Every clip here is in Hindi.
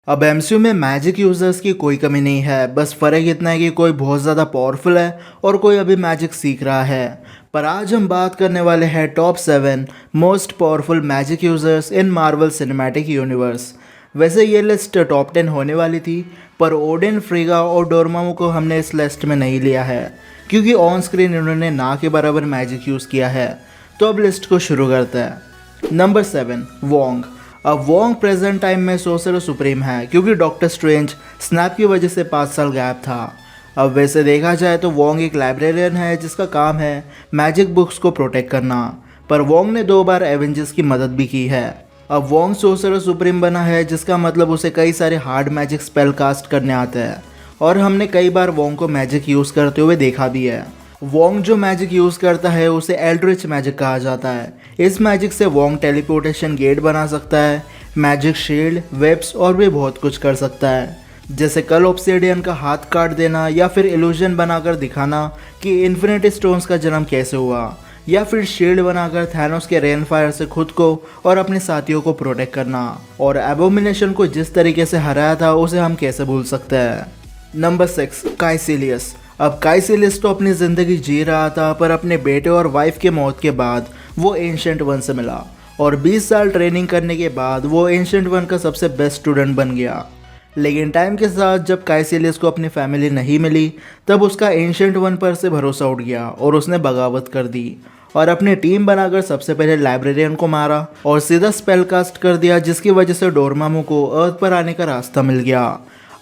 अब एमसीयू में मैजिक यूजर्स की कोई कमी नहीं है, बस फ़र्क इतना है कि कोई बहुत ज़्यादा पावरफुल है और कोई अभी मैजिक सीख रहा है। पर आज हम बात करने वाले हैं top 7 most powerful magic users इन मार्वल सिनेमैटिक यूनिवर्स। वैसे ये लिस्ट टॉप 10 होने वाली थी, पर ओडिन, फ्रीगा और डोरमामू को हमने इस लिस्ट में नहीं लिया है क्योंकि ऑन स्क्रीन इन्होंने ना के बराबर मैजिक यूज़ किया है। तो अब लिस्ट को शुरू करते हैं। Number 7, Wong. अब वोंग प्रेजेंट टाइम में सोर्सरर सुप्रीम है क्योंकि डॉक्टर स्ट्रेंज स्नैप की वजह से 5 साल गायब था। अब वैसे देखा जाए तो वोंग एक लाइब्रेरियन है जिसका काम है मैजिक बुक्स को प्रोटेक्ट करना, पर वोंग ने 2 बार एवेंजर्स की मदद भी की है। अब वोंग सोर्सरर सुप्रीम बना है जिसका मतलब उसे कई सारे हार्ड मैजिक स्पेल कास्ट करने आते हैं और हमने कई बार वोंग को मैजिक यूज़ करते हुए देखा भी है। वोंग जो मैजिक यूज़ करता है उसे एल्ड्रिच मैजिक कहा जाता है। इस मैजिक से वोंग टेलीपोर्टेशन गेट बना सकता है, मैजिक शील्ड, वेब्स और भी बहुत कुछ कर सकता है, जैसे कल ऑब्सिडियन का हाथ काट देना या फिर इल्यूजन बनाकर दिखाना कि इन्फिनिटी स्टोन्स का जन्म कैसे हुआ, या फिर शील्ड बनाकर थैनोस के रेन फायर से खुद को और अपने साथियों को प्रोटेक्ट करना। और एबोमिनेशन को जिस तरीके से हराया था उसे हम कैसे भूल सकते हैं। नंबर 6, काइसिलियस। अब काइसिलियस तो अपनी ज़िंदगी जी रहा था, पर अपने बेटे और वाइफ के मौत के बाद वो एंशिएंट वन से मिला और 20 साल ट्रेनिंग करने के बाद वो एंशिएंट वन का सबसे बेस्ट स्टूडेंट बन गया। लेकिन टाइम के साथ जब काइसिलियस को अपनी फैमिली नहीं मिली तब उसका एंशिएंट वन पर से भरोसा उठ गया और उसने बगावत कर दी और अपनी टीम बनाकर सबसे पहले लाइब्रेरियन को मारा और सीधा स्पेल कास्ट कर दिया, जिसकी वजह से डोरमामू को अर्थ पर आने का रास्ता मिल गया।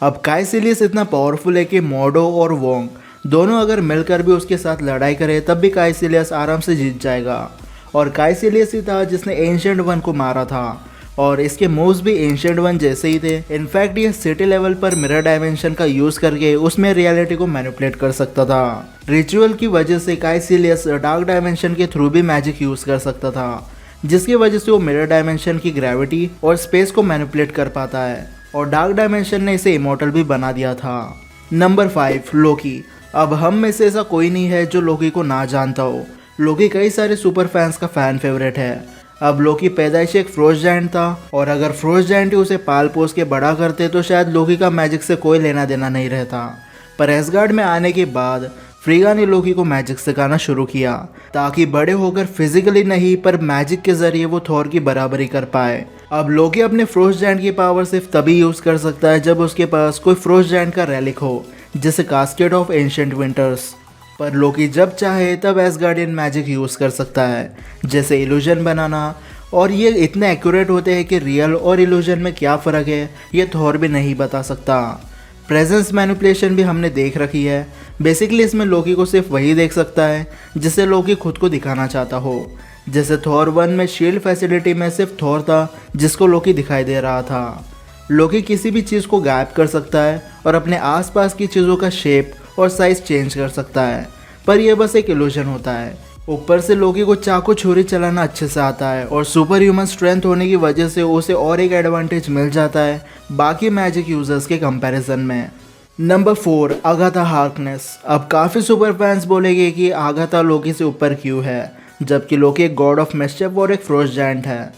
अब काइसिलियस इतना पावरफुल है कि मोडो और वोंग दोनों अगर मिलकर भी उसके साथ लड़ाई करे तब भी काइसिलियस आराम से जीत जाएगा। और काइसिलियस ही था जिसने एंशिएंट वन को मारा था और इसके मूव्स भी एंशिएंट वन जैसे ही थे। इनफैक्ट ये सिटी लेवल पर मिरर डायमेंशन का यूज़ करके उसमें रियलिटी को मैनिपुलेट कर सकता था। रिचुअल की वजह से काइसिलियस डार्क डायमेंशन के थ्रू भी मैजिक यूज़ कर सकता था, जिसकी वजह से वो मिरर डायमेंशन की ग्रेविटी और स्पेस को मैनिपुलेट कर पाता है और डार्क डायमेंशन ने इसे इमॉर्टल भी बना दिया था। नंबर 5, लोकी। अब हम में से ऐसा कोई नहीं है जो लोकी को ना जानता हो। लोकी कई सारे सुपर फैंस का फैन फेवरेट है। अब लोकी पैदाइश एक फ्रोस्ट जायंट था और अगर फ्रोस्ट जायंट ही उसे पाल पोस के बड़ा करते तो शायद लोकी का मैजिक से कोई लेना देना नहीं रहता। पर एसगार्ड में आने के बाद फ्रीगा ने लोकी को मैजिक सिखाना शुरू किया ताकि बड़े होकर फिजिकली नहीं पर मैजिक के जरिए वो थॉर की बराबरी कर पाए। अब लोकी अपने फ्रोस्ट जायंट की पावर सिर्फ तभी यूज़ कर सकता है जब उसके पास कोई फ्रोस्ट जायंट का रेलिक हो, जैसे कास्केट ऑफ एंशिएंट विंटर्स। पर लोकी जब चाहे तब एसगार्डियन मैजिक यूज़ कर सकता है, जैसे इल्यूजन बनाना, और ये इतने एक्यूरेट होते हैं कि रियल और इल्यूजन में क्या फ़र्क है ये थॉर भी नहीं बता सकता। प्रेजेंस मैनिपुलेशन भी हमने देख रखी है। बेसिकली इसमें लोकी को सिर्फ वही देख सकता है जिसे लोकी खुद को दिखाना चाहता हो, जैसे थॉर 1 में शील्ड फैसिलिटी में सिर्फ थॉर था जिसको लोकी दिखाई दे रहा था। लोकी किसी भी चीज़ को गायब कर सकता है और अपने आसपास की चीज़ों का शेप और साइज़ चेंज कर सकता है, पर यह बस एक इल्यूजन होता है। ऊपर से लोकी को चाकू छुरी चलाना अच्छे से आता है और सुपर ह्यूमन स्ट्रेंथ होने की वजह से उसे और एक एडवांटेज मिल जाता है बाकी मैजिक यूजर्स के कंपैरिजन में। Number 4, Agatha Harkness. अब काफ़ी सुपर फैंस बोलेंगे कि आगाथा लोकी से ऊपर क्यों है, जबकि लोकी एक गॉड ऑफ मिस्चिफ और एक फ्रोस्ट जायंट है।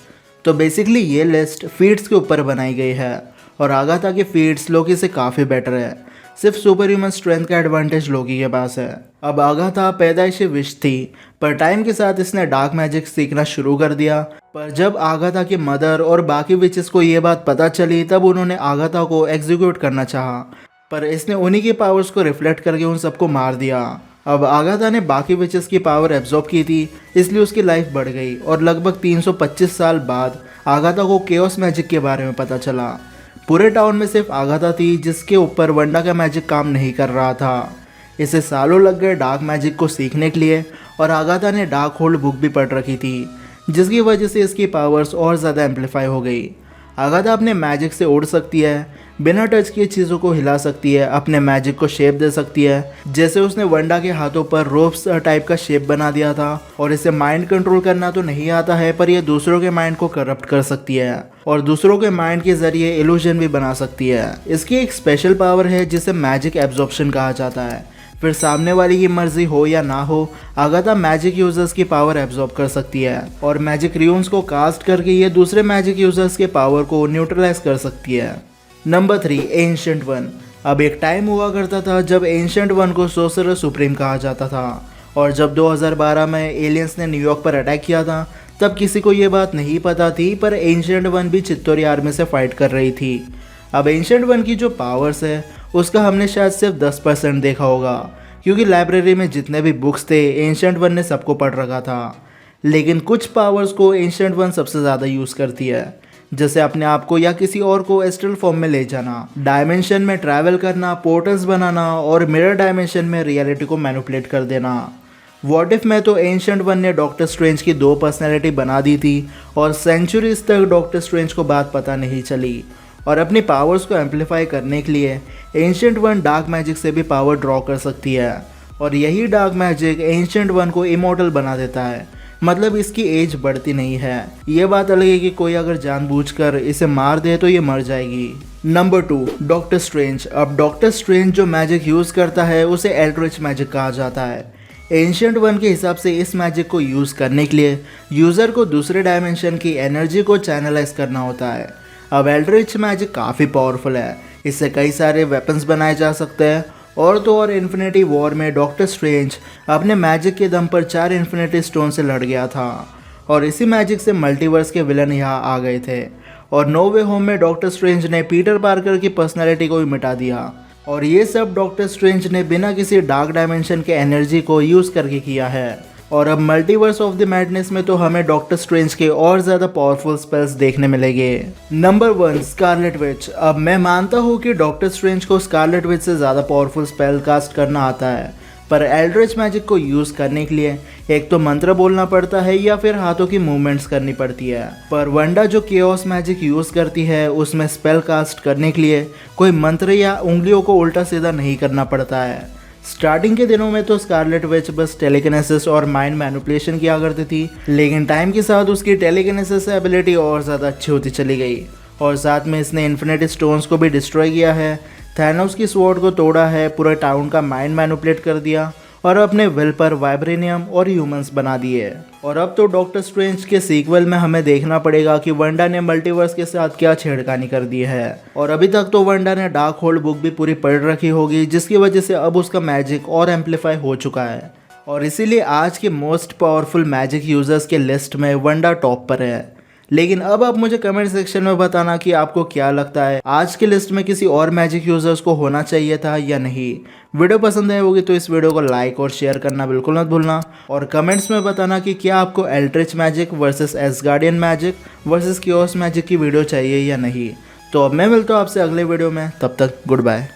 तो बेसिकली ये लिस्ट फीट्स के ऊपर बनाई गई है और आगाथा के फीट्स लोकी से काफ़ी बेटर है। सिर्फ सुपर ह्यूमन स्ट्रेंथ का एडवांटेज लोकी के पास है। अब आगाथा पैदाइशी विश थी, पर टाइम के साथ इसने डार्क मैजिक सीखना शुरू कर दिया। पर जब आगाथा की मदर और बाकी विचेस को ये बात पता चली तब उन्होंने आगाथा को एग्जीक्यूट करना चाहा, पर इसने उन्हीं की पावर्स को रिफ्लेक्ट करके उन सबको मार दिया। अब आगाथा ने बाकी विचेस की पावर एब्जॉर्ब की थी, इसलिए उसकी लाइफ बढ़ गई और लगभग 325 साल बाद आगाथा को केओस मैजिक के बारे में पता चला। पूरे टाउन में सिर्फ आगाथा थी जिसके ऊपर वंडा का मैजिक काम नहीं कर रहा था। इसे सालों लग गए डार्क मैजिक को सीखने के लिए और आगाथा ने डार्क होल्ड बुक भी पढ़ रखी थी, जिसकी वजह से इसकी पावर्स और ज़्यादा एम्पलीफाई हो गई। आगाथा अपने मैजिक से उड़ सकती है, बिना टच किए चीज़ों को हिला सकती है, अपने मैजिक को शेप दे सकती है, जैसे उसने वंडा के हाथों पर रोप्स टाइप का शेप बना दिया था। और इसे माइंड कंट्रोल करना तो नहीं आता है, पर यह दूसरों के माइंड को करप्ट कर सकती है और दूसरों के माइंड के जरिए इल्यूजन भी बना सकती है। इसकी एक स्पेशल पावर है जिसे मैजिक एब्जॉर्प्शन कहा जाता है। फिर सामने वाली की मर्जी हो या ना हो, आगाथा मैजिक यूजर्स की पावर एब्जॉर्ब कर सकती है और मैजिक रियून्स को कास्ट करके ये दूसरे मैजिक यूजर्स के पावर को न्यूट्रलाइज कर सकती है। Number 3, ancient one. अब एक टाइम हुआ करता था जब एंशिएंट वन को सोर्सरर सुप्रीम कहा जाता था, और जब 2012 में एलियंस ने न्यूयॉर्क पर अटैक किया था तब किसी को ये बात नहीं पता थी, पर एंशिएंट वन भी चित्तौरी आर्मी से फाइट कर रही थी। अब एंशिएंट वन की जो पावर्स है उसका हमने शायद सिर्फ 10% देखा होगा, क्योंकि लाइब्रेरी में जितने भी बुक्स थे एंशिएंट वन ने सबको पढ़ रखा था। लेकिन कुछ पावर्स को एंशिएंट वन सबसे ज़्यादा यूज़ करती है, जैसे अपने आप को या किसी और को एस्ट्रल फॉर्म में ले जाना, डायमेंशन में ट्रैवल करना, पोर्टल्स बनाना और मिरर डायमेंशन में रियलिटी को मैनिपुलेट कर देना। व्हाट इफ में तो एंशिएंट वन ने डॉक्टर स्ट्रेंज की 2 पर्सनैलिटी बना दी थी और सेंचुरीज तक डॉक्टर स्ट्रेंज को बात पता नहीं चली। और अपनी पावर्स को एम्पलीफाई करने के लिए एंशिएंट वन डार्क मैजिक से भी पावर ड्रॉ कर सकती है, और यही डार्क मैजिक एंशिएंट वन को इमॉर्टल बना देता है, मतलब इसकी एज बढ़ती नहीं है। ये बात अलग है कि कोई अगर जानबूझकर इसे मार दे तो ये मर जाएगी। Number 2, doctor strange. अब डॉक्टर स्ट्रेंज जो मैजिक यूज़ करता है उसे एल्ड्रिच मैजिक कहा जाता है। एंशिएंट वन के हिसाब से इस मैजिक को यूज़ करने के लिए यूज़र को दूसरे डायमेंशन की एनर्जी को चैनलाइज करना होता है। अब एल्ड्रिच मैजिक काफ़ी पावरफुल है, इससे कई सारे वेपन्स बनाए जा सकते हैं। और तो और इन्फिनिटी वॉर में डॉक्टर स्ट्रेंज अपने मैजिक के दम पर 4 इन्फिनिटी स्टोन से लड़ गया था, और इसी मैजिक से मल्टीवर्स के विलन यहाँ आ गए थे। और नो वे होम में डॉक्टर स्ट्रेंज ने पीटर पार्कर की पर्सनैलिटी को भी मिटा दिया, और ये सब डॉक्टर स्ट्रेंज ने बिना किसी डार्क डायमेंशन के एनर्जी को यूज़ करके किया है। और अब मल्टीवर्स ऑफ द मैडनेस में तो हमें डॉक्टर स्ट्रेंज के और ज़्यादा पावरफुल स्पेल्स देखने मिलेंगे। Number 1, Scarlet Witch. अब मैं मानता हूँ कि डॉक्टर स्ट्रेंज को स्कारलेट विच से ज़्यादा पावरफुल स्पेल कास्ट करना आता है, पर एल्ड्रिच मैजिक को यूज़ करने के लिए एक तो मंत्र बोलना पड़ता है या फिर हाथों की मूवमेंट्स करनी पड़ती है। पर वंडा जो केओस मैजिक यूज़ करती है उसमें स्पेल कास्ट करने के लिए कोई मंत्र या उंगलियों को उल्टा सीधा नहीं करना पड़ता है। स्टार्टिंग के दिनों में तो स्कारलेट विच बस टेलीकिनेसिस और माइंड मैनिपुलेशन किया करती थी, लेकिन टाइम के साथ उसकी टेलीकिनेसिस एबिलिटी और ज़्यादा अच्छी होती चली गई, और साथ में इसने इन्फिनिटी स्टोन्स को भी डिस्ट्रॉय किया है, थैनोस की स्वॉर्ड को तोड़ा है, पूरे टाउन का माइंड मैनिपुलेट कर दिया, और अपने विल पर वाइब्रेनियम और ह्यूमंस बना दिए। और अब तो डॉक्टर स्ट्रेंज के सीक्वल में हमें देखना पड़ेगा कि वंडा ने मल्टीवर्स के साथ क्या छेड़खानी कर दी है। और अभी तक तो वंडा ने डार्क होल्ड बुक भी पूरी पढ़ रखी होगी, जिसकी वजह से अब उसका मैजिक और एम्पलीफाई हो चुका है, और इसीलिए आज के मोस्ट पावरफुल मैजिक यूजर्स के लिस्ट में वंडा टॉप पर है। लेकिन अब आप मुझे कमेंट सेक्शन में बताना कि आपको क्या लगता है, आज के लिस्ट में किसी और मैजिक यूजर्स को होना चाहिए था या नहीं। वीडियो पसंद आई होगी तो इस वीडियो को लाइक और शेयर करना बिल्कुल मत भूलना, और कमेंट्स में बताना कि क्या आपको Aldrich magic versus Asgardian magic versus chaos magic की वीडियो चाहिए या नहीं। तो अब मैं मिलता हूँ आपसे अगले वीडियो में, तब तक गुड बाय।